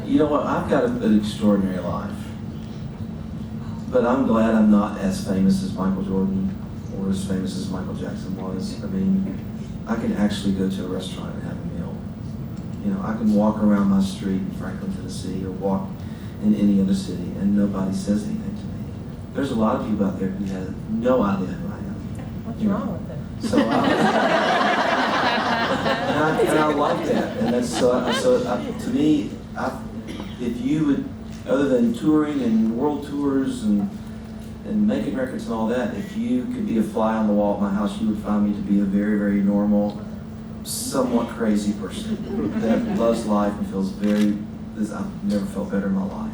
You know what? I've got an extraordinary life. But I'm glad I'm not as famous as Michael Jordan or as famous as Michael Jackson was. I mean, I can actually go to a restaurant and have a meal. You know, I can walk around my street in Franklin, Tennessee, or walk in any other city, and nobody says anything to me. There's a lot of people out there who have no idea who I am. What's wrong with it? So and I like that, and that's to me, if you would, other than touring and world tours and making records and all that, if you could be a fly on the wall at my house, you would find me to be a very, very normal, somewhat crazy person that loves life and feels I've never felt better in my life.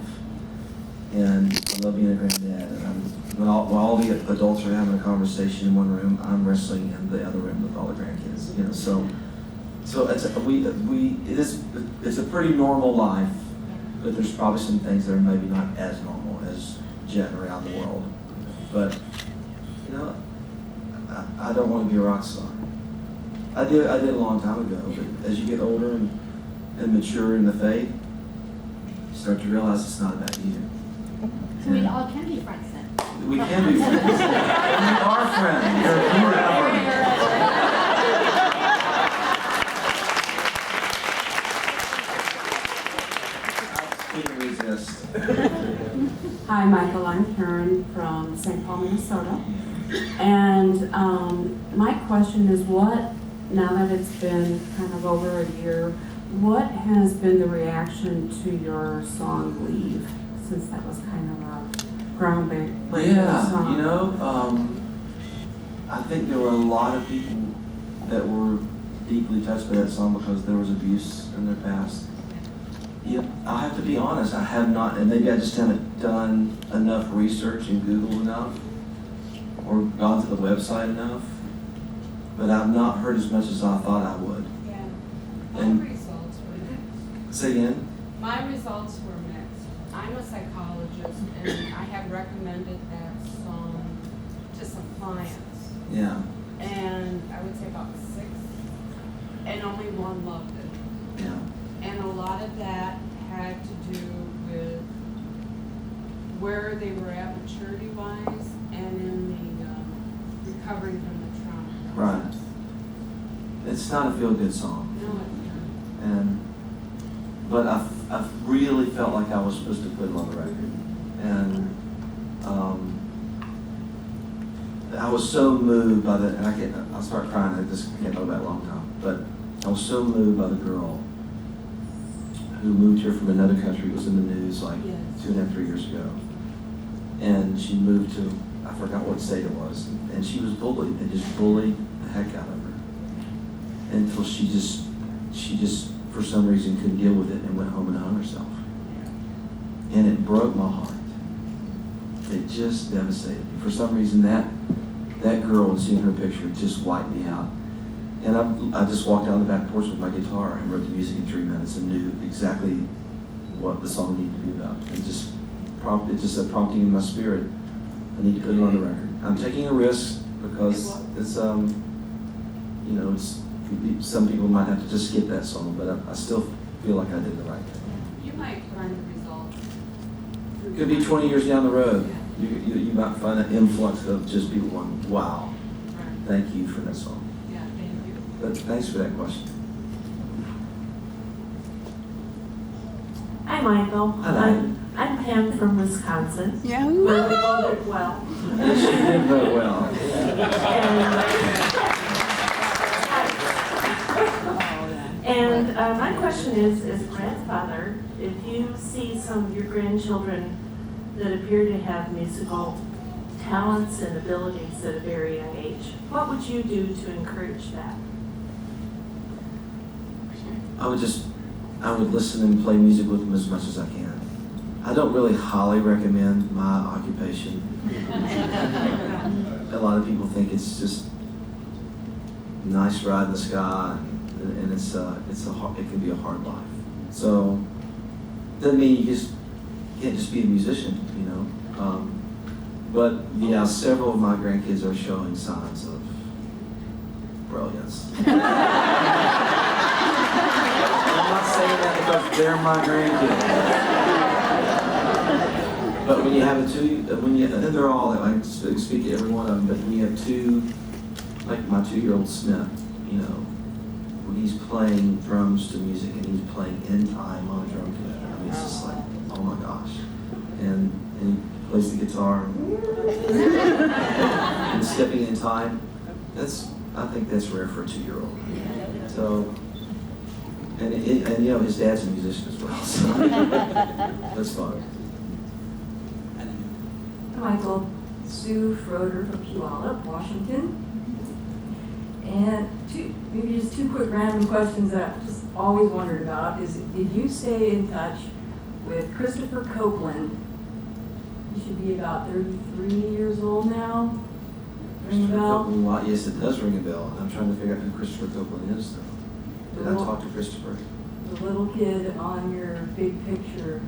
And I love being a granddad. And when all the adults are having a conversation in one room, I'm wrestling in the other room with all the grandkids. You know, so it's a pretty normal life, but there's probably some things that are maybe not as normal as jetting around the world. But you know, I don't want to be a rock star. I did a long time ago, but as you get older and mature in the faith, you start to realize it's not about you. So we all can be friends then. We can be friends. We are friends. You're forever. I can't resist. Hi, Michael. I'm Karen from St. Paul, Minnesota. And my question is, now that it's been kind of over a year, what has been the reaction to your song Leave, since that was kind of a groundbreaking song? You know, I think there were a lot of people that were deeply touched by that song because there was abuse in their past. Yeah, I have to be honest, I have not, and maybe I just haven't done enough research and Googled enough or gone to the website enough, but I've not heard as much as I thought I would. Yeah. And My results were mixed. Say again? My results were mixed. I'm a psychologist, and I have recommended that song to some clients. Yeah. And I would say about 6, and only 1 loved it. Yeah. And a lot of that had to do with where they were at maturity-wise and in the recovering from the trauma. Right. It's not a feel-good song. No, it's But I really felt like I was supposed to put it on the record. And I was so moved by that, and I'll start crying, I just can't go back a long time. But I was so moved by the girl who moved here from another country. It was in the news like 2.5, 3 years ago. And she moved to, I forgot what state it was, and she was bullied. They just bullied the heck out of her until she just for some reason couldn't deal with it and went home and hung herself. And it broke my heart. It just devastated me. For some reason, that girl, and seeing her picture, just wiped me out. And I just walked down the back porch with my guitar and wrote the music in 3 minutes and knew exactly what the song needed to be about. And it just a prompting in my spirit. I need to put it on the record. I'm taking a risk because it's some people might have to just skip that song, but I still feel like I did the right thing. You might find the result. It could be 20 years down the road. You might find an influx of just people going, wow, thank you for that song. Yeah, thank you. But thanks for that question. Hi, Michael. Hello. I'm Pam from Wisconsin. Yeah. Where we voted well. Yes, you did vote well. And my question is, as a grandfather, if you see some of your grandchildren that appear to have musical talents and abilities at a very young age, what would you do to encourage that? I would listen and play music with them as much as I can. I don't really highly recommend my occupation. A lot of people think it's just a nice ride in the sky, and it can be a hard life. So doesn't mean you can't just be a musician, you know. But yeah, several of my grandkids are showing signs of brilliance. I'm not saying that because they're my grandkids. But when you have and they're all, I speak to every one of them, but when you have two, like my 2-year-old Smith, you know, when he's playing drums to music and he's playing in time on a drum kit, I mean, it's just like, oh my gosh. And he plays the guitar and stepping in time. I think that's rare for a 2-year-old. So, and you know, his dad's a musician as well, so that's fun. Michael, Sue Schroeder from Puyallup, Washington. And maybe just two quick random questions that I've just always wondered about is, did you stay in touch with Christopher Copeland? He should be about 33 years old now. Ring a bell? Copeland, yes, it does ring a bell. I'm trying to figure out who Christopher Copeland is, though. Did I talk to Christopher? The little kid on your big picture.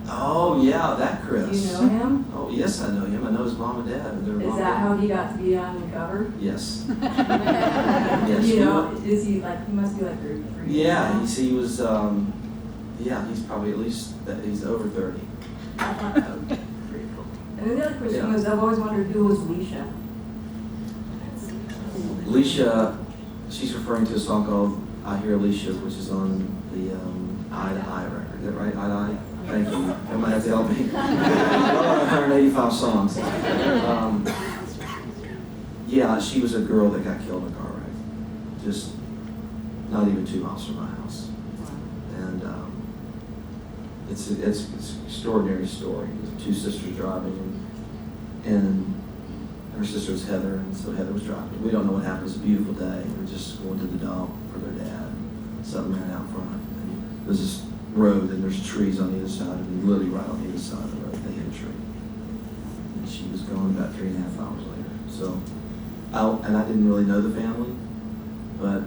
Oh, yeah, that Chris. Do you know him? Oh, yes, I know him. I know his mom and dad. Is that how he got to be on the cover? Yes. Yes. You know, is he like, he must be like 33? Yeah, he was, he's probably at least, he's over 30. Pretty cool. And then the other question was, I've always wondered who was Leisha? Leisha, she's referring to a song called I Hear Alicia, which is on the Eye to Eye record. Is that right? Eye to Eye? Thank you. That might have to help me. Well, 185 songs. Yeah, she was a girl that got killed in a car wreck. Just not even 2 miles from my house. And it's an extraordinary story. There's 2 sisters driving, and her sister was Heather, and so Heather was driving. We don't know what happened. It was a beautiful day. We were just going to the dump for their dad. Something ran out front. And there's this road, and there's trees on either side, and literally right on either side of the road, they hit a tree. And she was gone about 3.5 hours later. So, and I didn't really know the family, but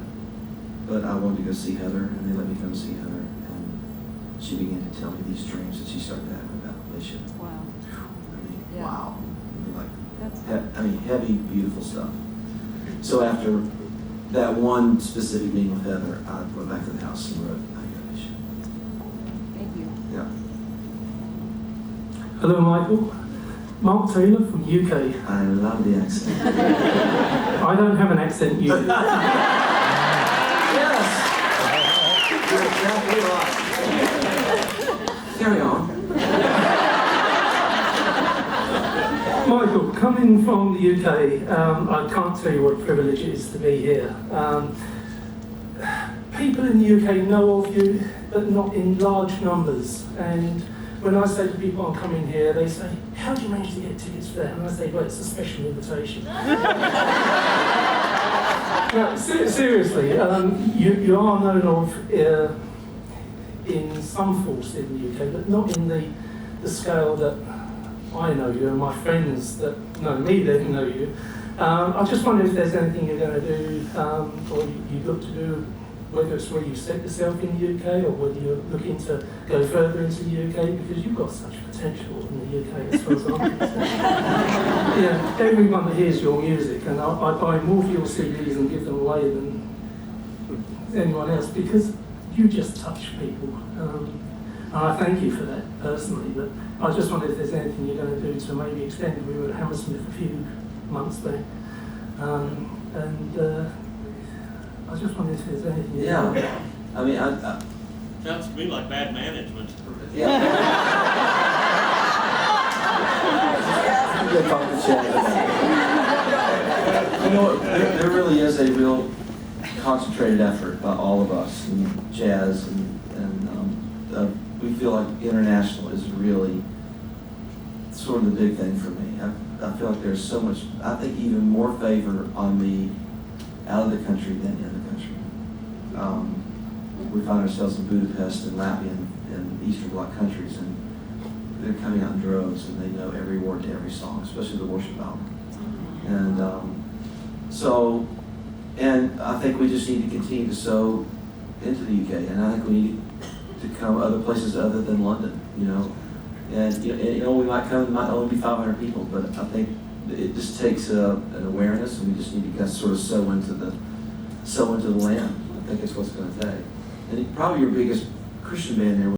I wanted to go see Heather, and they let me come see Heather, and she began to tell me these dreams that she started having about Alicia. Wow. I mean, Yeah. wow. I mean, like, That's heavy, beautiful stuff. So after that one specific meeting with Heather, I went back to the house and wrote I Hear Alicia. Thank you. Yeah. Hello, Michael. Mark Taylor from UK. I love the accent. I don't have an accent, you do. Yes! You're exactly right. Carry on. Michael, coming from the UK, I can't tell you what a privilege it is to be here. People in the UK know of you, but not in large numbers. And when I say to people I'm coming here, they say, how do you manage to get tickets for that? And I say, well, it's a special invitation. No, seriously, you are known of in some force in the UK, but not in the scale that I know you and my friends that know me that know you. I just wonder if there's anything you're going to do or you'd look to do, whether it's where you set yourself in the UK or whether you're looking to go further into the UK, because you've got such potential in the UK as far as I'm concerned. Yeah, everyone that hears your music, and I buy more of your CDs and give them away than anyone else, because you just touch people. And I thank you for that personally, but I just wondered if there's anything you're going to do to maybe extend. We were at Hammersmith a few months back, I just wondered if there's anything. Yeah, I mean, Sounds to me like bad management. yeah. Good talk to Chad. You know, there really is a real concentrated effort by all of us, and Jazz, and we feel like international is really sort of the big thing for me. I feel like there's so much, I think even more favor on me out of the country than in the country. We find ourselves in Budapest and Latvia and Eastern Bloc countries, and they're coming out in droves, and they know every word to every song, especially the worship album. And and I think we just need to continue to sow into the UK, and I think we need to come other places other than London, you know. And we might come, it might only be 500 people, but I think it just takes an awareness, and we just need to sort of sow into the land. I think it's what's going to take. and probably your biggest Christian band there